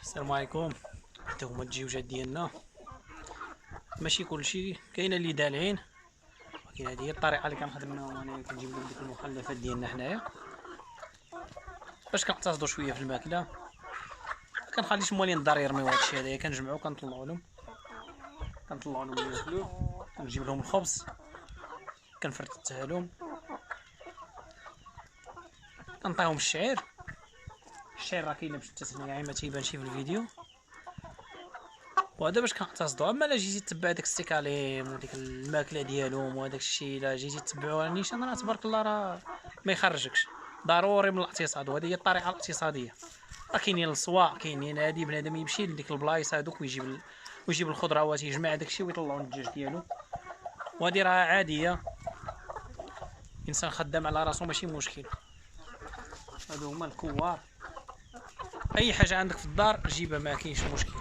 السلام عليكم. حتى هما التجيوجات ديالنا ماشي كلشي، كاين اللي دالعين، ولكن هذه هي الطريقه اللي كنخدموها. انا كنجيب لكم ديك المخلفات ديالنا حنايا باش كنقتصدوا شويه في الماكله. ما كنخليش موالين الدار يرميو هادشي هذايا، كنجمعو كنطلعو لهم ياكلوه. كنجيب لهم الخبز كنفرتها لهم، كنعطيهم الشعير راه كاينه باش التسميه ما تيبانش في الفيديو، وهذا باش كنقتصدوا. اما الا جيتي تتبع داك السيكاليم وديك الماكله ديالهم وهداك الشيء، الا جيتي تتبعوها نيشان راه تبارك الله راه ما يخرجكش ضروري من الاقتصاد. وهذه هي الطريقه الاقتصاديه. راه كاينين الصواع، كاينين هادي بنادم يمشي لديك البلايص هادوك ويجيب الخضروات، يجمع داك الشيء ويطلعوا الدجاج ديالو، وهذه راه عاديه. انسان خدام على راسو ماشي مشكل. هادو هما الكوار، اي حاجه عندك في الدار جيبها ما كاينش مشكل.